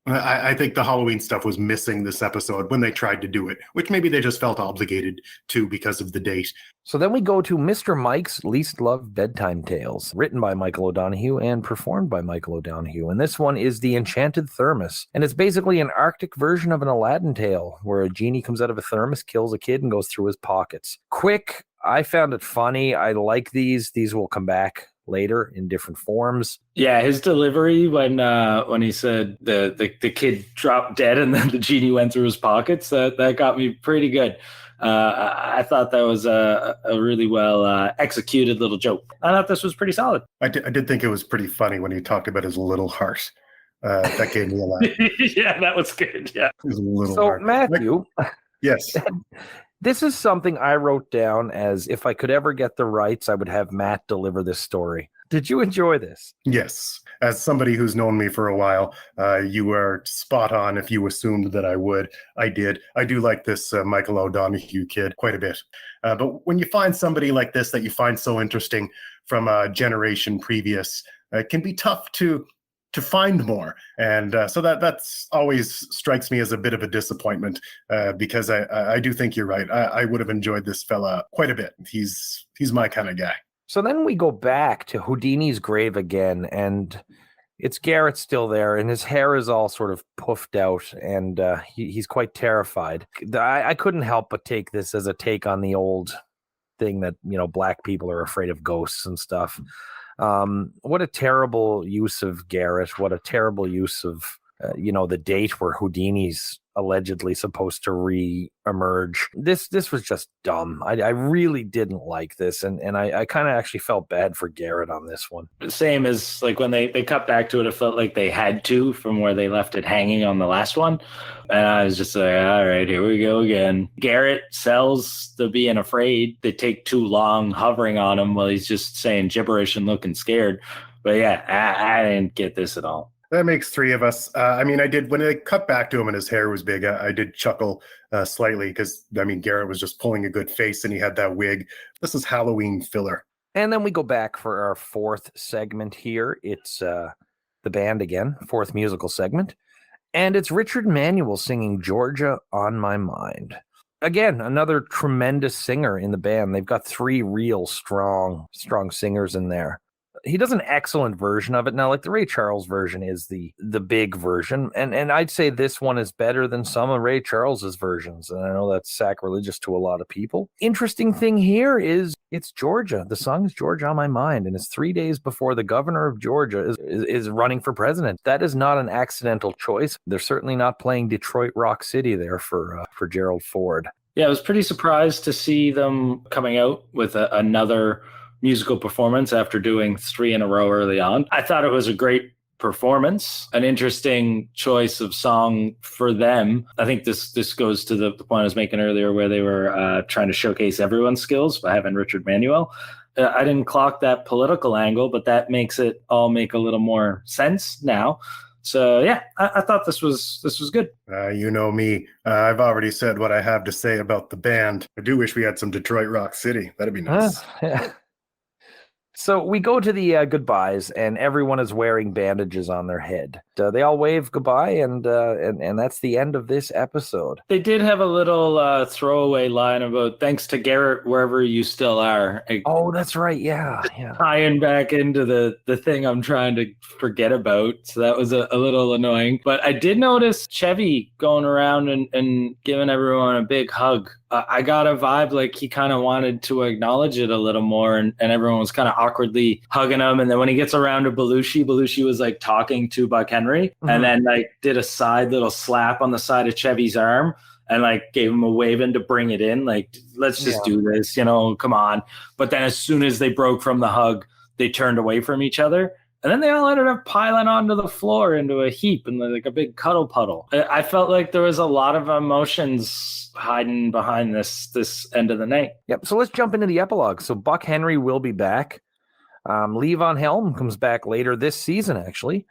I think the Halloween stuff was missing this episode when they tried to do it, which maybe they just felt obligated to because of the date. So then we go to Mr. Mike's Least-Loved Bedtime Tales, written by Michael O'Donoghue and performed by Michael O'Donoghue. And this one is The Enchanted Thermos. And it's basically an Arctic version of an Aladdin tale where a genie comes out of a thermos, kills a kid, and goes through his pockets. Quick, I found it funny. I like these. These will come back later in different forms. Yeah, his delivery when he said the kid dropped dead and then the genie went through his pockets, that got me pretty good. I thought that was a really well executed little joke. I thought this was pretty solid. I did think it was pretty funny when he talked about his little heart. That gave me a laugh. Yeah, that was good. Yeah. His little so heart. Matthew, yes. This is something I wrote down as if I could ever get the rights, I would have Matt deliver this story. Did you enjoy this? Yes. As somebody who's known me for a while, you were spot on if you assumed that I would. I did. I do like this Michael O'Donoghue kid quite a bit. But when you find somebody like this that you find so interesting from a generation previous, it can be tough to find more. And so that's always strikes me as a bit of a disappointment because I do think you're right. I would have enjoyed this fella quite a bit. He's my kind of guy. So then we go back to Houdini's grave again, and it's Garrett still there, and his hair is all sort of puffed out, and he's quite terrified. I couldn't help but take this as a take on the old thing that, black people are afraid of ghosts and stuff. What a terrible use of Garrett. What a terrible use of, the date where Houdini's allegedly supposed to re-emerge. This was just dumb. I really didn't like this, and I kind of actually felt bad for Garrett on this one. Same as like when they cut back to it, it felt like they had to from where they left it hanging on the last one. And I was just like, all right, here we go again. Garrett sells the being afraid. They take too long hovering on him while he's just saying gibberish and looking scared. But yeah, I didn't get this at all. That makes three of us. I did, when they cut back to him and his hair was big, I did chuckle slightly because, Garrett was just pulling a good face and he had that wig. This is Halloween filler. And then we go back for our fourth segment here. It's the band again, fourth musical segment. And it's Richard Manuel singing Georgia on My Mind. Again, another tremendous singer in the band. They've got three real strong singers in there. He does an excellent version of it. Now, like the Ray Charles version is the big version. And I'd say this one is better than some of Ray Charles's versions. And I know that's sacrilegious to a lot of people. Interesting thing here is it's Georgia. The song is Georgia on My Mind. And it's 3 days before the governor of Georgia is running for president. That is not an accidental choice. They're certainly not playing Detroit Rock City there for Gerald Ford. Yeah, I was pretty surprised to see them coming out with another musical performance after doing 3 in a row early on. I thought it was a great performance, an interesting choice of song for them. I think this goes to the point I was making earlier where they were trying to showcase everyone's skills by having Richard Manuel. I didn't clock that political angle, but that makes it all make a little more sense now. So yeah, I thought this was good. You know me. I've already said what I have to say about the band. I do wish we had some Detroit Rock City. That'd be nice. So we go to the goodbyes, and everyone is wearing bandages on their head. They all wave goodbye, and that's the end of this episode. They did have a little throwaway line about thanks to Garrett, wherever you still are. Oh, that's right. Yeah. Tying back into the thing I'm trying to forget about. So that was a little annoying. But I did notice Chevy going around and giving everyone a big hug. I got a vibe like he kind of wanted to acknowledge it a little more, and everyone was kind of awkwardly hugging him. And then when he gets around to Belushi was like talking to Buck Henry, and then like did a side little slap on the side of Chevy's arm and like gave him a waving to bring it in. Like, let's just do this, come on. But then as soon as they broke from the hug, they turned away from each other. And then they all ended up piling onto the floor into a heap and like a big cuddle puddle. I felt like there was a lot of emotions hiding behind this end of the night. Yep. So let's jump into the epilogue. So Buck Henry will be back. Levon Helm comes back later this season, actually.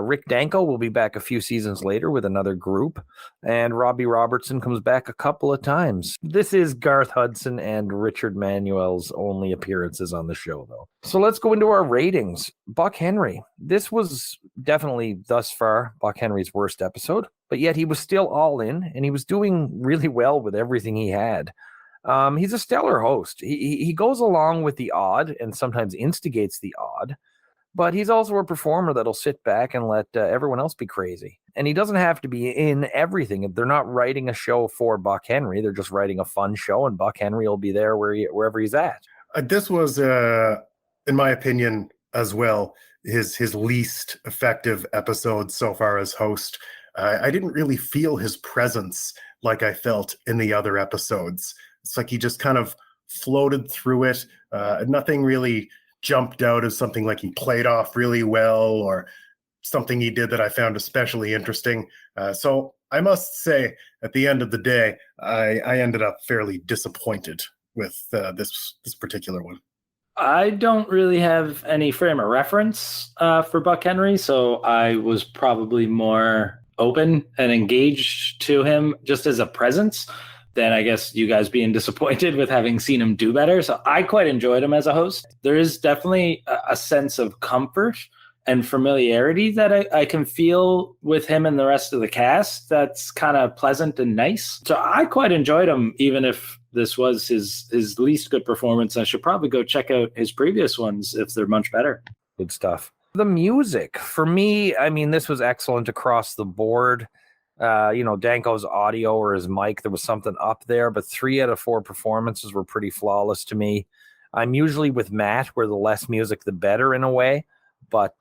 Rick Danko will be back a few seasons later with another group, and Robbie Robertson comes back a couple of times. This is Garth Hudson and Richard Manuel's only appearances on the show, though. So let's go into our ratings. Buck Henry. This was definitely, thus far, Buck Henry's worst episode, but yet he was still all in, and he was doing really well with everything he had. He's a stellar host. He goes along with the odd and sometimes instigates the odd. But he's also a performer that'll sit back and let everyone else be crazy. And he doesn't have to be in everything. They're not writing a show for Buck Henry. They're just writing a fun show, and Buck Henry will be there wherever he's at. This was, in my opinion, as well, his least effective episode so far as host. I didn't really feel his presence like I felt in the other episodes. It's like he just kind of floated through it. Nothing really jumped out as something like he played off really well or something he did that I found especially interesting. So I must say, at the end of the day, I ended up fairly disappointed with this particular one. I don't really have any frame of reference for Buck Henry, so I was probably more open and engaged to him just as a presence than I guess you guys being disappointed with having seen him do better. So I quite enjoyed him as a host. There is definitely a sense of comfort and familiarity that I can feel with him and the rest of the cast. That's kind of pleasant and nice. So I quite enjoyed him, even if this was his least good performance. I should probably go check out his previous ones if they're much better. Good stuff. The music, for me, I mean, this was excellent across the board. Danko's audio or his mic, there was something up there, but 3 out of 4 performances were pretty flawless to me. I'm usually with Matt, where the less music, the better in a way. But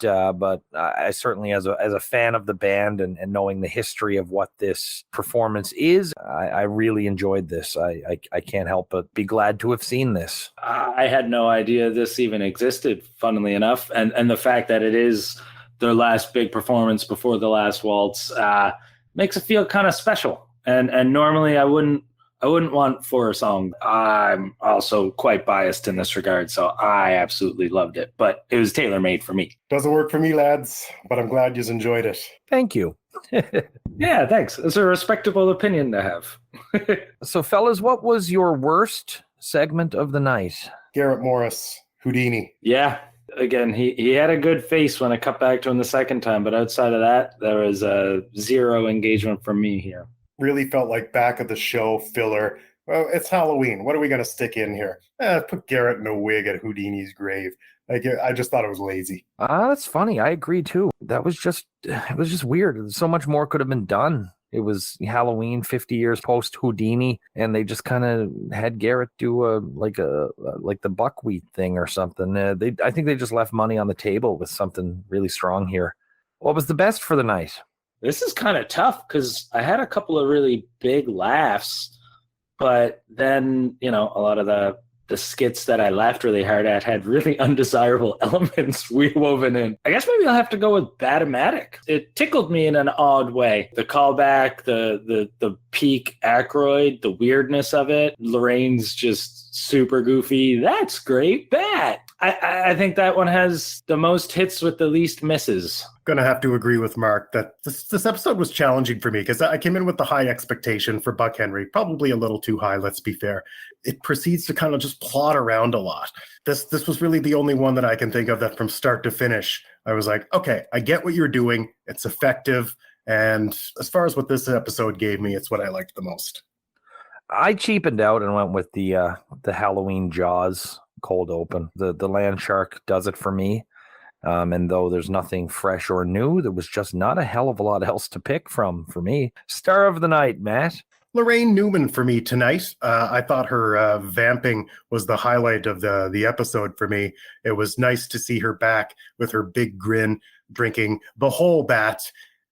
I certainly, as a fan of the band and knowing the history of what this performance is, I really enjoyed this. I can't help but be glad to have seen this. I had no idea this even existed, funnily enough. And the fact that it is their last big performance before the last waltz, makes it feel kind of special. And normally I wouldn't want for a song. I'm also quite biased in this regard, so I absolutely loved it. But it was tailor-made for me. Doesn't work for me, lads, but I'm glad you enjoyed it. Thank you. Yeah, thanks. It's a respectable opinion to have. So, fellas, what was your worst segment of the night? Garrett Morris, Houdini. Yeah. Again, he had a good face when I cut back to him the second time, but outside of that, there was zero engagement from me here. Really felt like back of the show filler. Well, it's Halloween. What are we going to stick in here? Put Garrett in a wig at Houdini's grave. I just thought it was lazy. That's funny. I agree too. It was just weird. So much more could have been done. It was Halloween 50 years post Houdini, and they just kind of had Garrett do like the buckwheat thing or something. I think they just left money on the table with something really strong here. What was the best for the night? This is kind of tough because I had a couple of really big laughs, but then, a lot of the skits that I laughed really hard at had really undesirable elements woven in. I guess maybe I'll have to go with Bat-o-Matic. It tickled me in an odd way. The callback, the peak Aykroyd, the weirdness of it. Lorraine's just super goofy. That's great. Bat. I think that one has the most hits with the least misses. Going to have to agree with Mark that this episode was challenging for me because I came in with the high expectation for Buck Henry, probably a little too high, let's be fair. It proceeds to kind of just plot around a lot. This was really the only one that I can think of that from start to finish, I was like, okay, I get what you're doing. It's effective. And as far as what this episode gave me, it's what I liked the most. I cheapened out and went with the Halloween Jaws cold open. The land shark does it for me. And though there's nothing fresh or new, there was just not a hell of a lot else to pick from for me. Star of the night, Matt. Lorraine Newman for me tonight. I thought her vamping was the highlight of the episode for me. It was nice to see her back with her big grin, drinking the whole bat.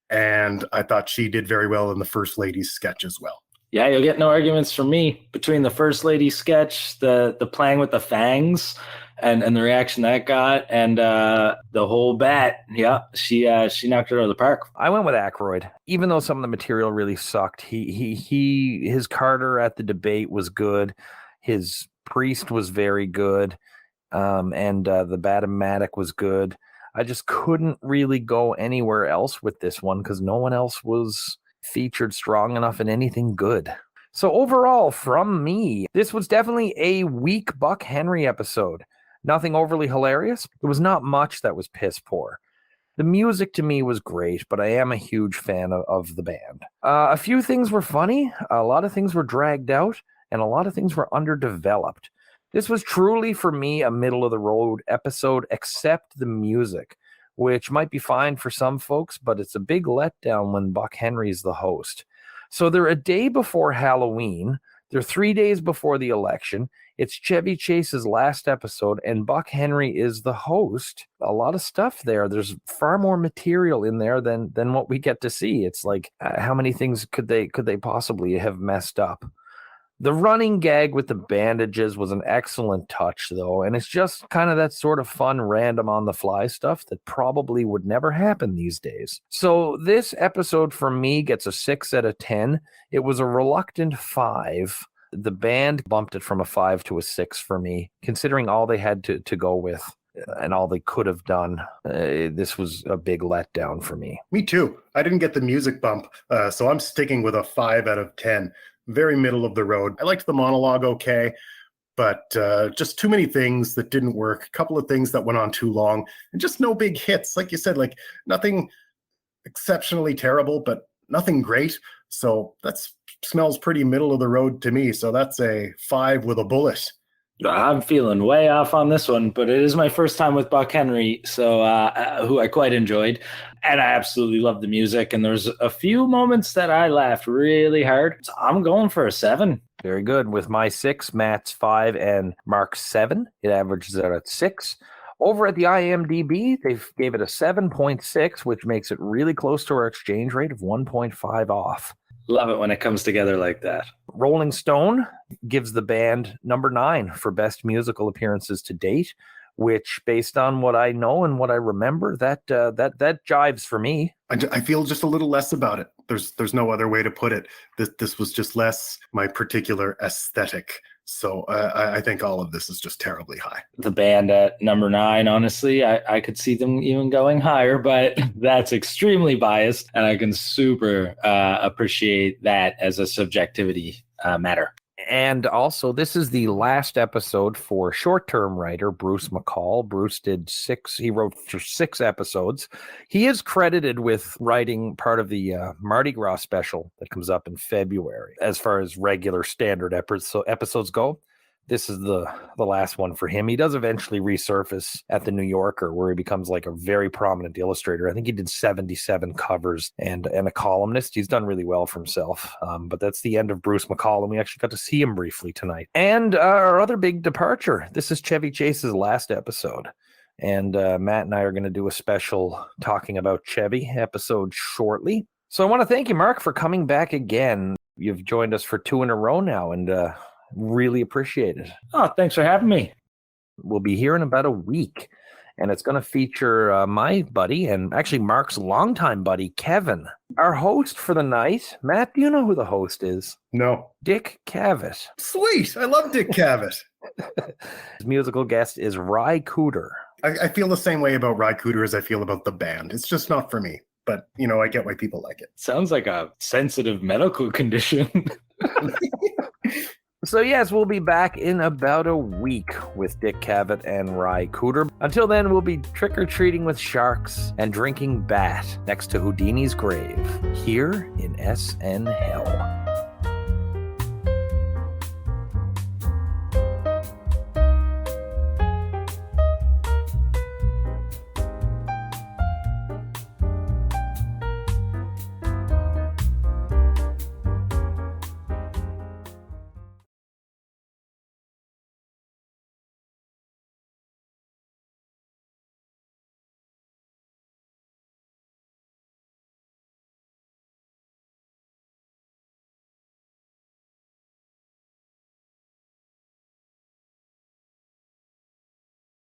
And I thought she did very well in the First Lady's sketch as well. Yeah, you'll get no arguments from me between the First Lady sketch, the playing with the fangs, and the reaction that got, and the whole bat. Yeah, she knocked it out of the park. I went with Aykroyd, even though some of the material really sucked. His Carter at the debate was good. His priest was very good, and the Bat-o-Matic was good. I just couldn't really go anywhere else with this one because no one else was featured strong enough in anything good. So overall, from me, this was definitely a weak Buck Henry episode. Nothing overly hilarious. There was not much that was piss poor. The music to me was great, but I am a huge fan of the band. A few things were funny, a lot of things were dragged out, and a lot of things were underdeveloped. This was truly, for me, a middle-of-the-road episode, except the music, which might be fine for some folks, but it's a big letdown when Buck Henry's the host. So they're a day before Halloween. They're 3 days before the election. It's Chevy Chase's last episode, and Buck Henry is the host. A lot of stuff there. There's far more material in there than what we get to see. It's like, how many things could they possibly have messed up? The running gag with the bandages was an excellent touch, though, and it's just kind of that sort of fun, random on-the-fly stuff that probably would never happen these days. So this episode, for me, gets a 6 out of 10. It was a reluctant 5. The band bumped it from a 5 to a 6 for me, considering all they had to go with and all they could have done. This was a big letdown for me. Me too. I didn't get the music bump, so I'm sticking with a 5 out of 10. Very middle of the road. I liked the monologue okay, but just too many things that didn't work. A couple of things that went on too long, and just no big hits. Like you said, like nothing exceptionally terrible, but nothing great. So that smells pretty middle of the road to me. So that's a 5 with a bullet. I'm feeling way off on this one, but it is my first time with Buck Henry, so who I quite enjoyed, and I absolutely loved the music, and there's a few moments that I laughed really hard, so I'm going for a 7. Very good. With my 6, Matt's 5, and Mark's 7, it averages out at 6. Over at the IMDb, they gave it a 7.6, which makes it really close to our exchange rate of 1.5 off. Love it when it comes together like that. Rolling Stone gives the band number 9 for best musical appearances to date, which, based on what I know and what I remember, that jives for me. I feel just a little less about it. There's no other way to put it. This was just less my particular aesthetic. So I think all of this is just terribly high. The band at number 9, honestly, I could see them even going higher, but that's extremely biased, and I can super appreciate that as a subjectivity matter. And also, this is the last episode for short-term writer Bruce McCall. Bruce he wrote for 6 episodes. He is credited with writing part of the Mardi Gras special that comes up in February. As far as regular standard episodes go, this is the last one for him. He does eventually resurface at the New Yorker, where he becomes like a very prominent illustrator. I think he did 77 covers and a columnist. He's done really well for himself. But that's the end of Bruce McCall, and we actually got to see him briefly tonight. And our other big departure. This is Chevy Chase's last episode. And Matt and I are going to do a special talking about Chevy episode shortly. So I want to thank you, Mark, for coming back again. You've joined us for 2 in a row now, and really appreciate it. Oh, thanks for having me. We'll be here in about a week, and it's going to feature my buddy and actually Mark's longtime buddy, Kevin. Our host for the night, Matt, do you know who the host is? No. Dick Cavett. Sweet. I love Dick Cavett. His musical guest is Ry Cooder. I feel the same way about Ry Cooder as I feel about the band. It's just not for me. But, I get why people like it. Sounds like a sensitive medical condition. So yes, we'll be back in about a week with Dick Cavett and Ry Cooder. Until then, we'll be trick-or-treating with sharks and drinking bat next to Houdini's grave here in SNHell.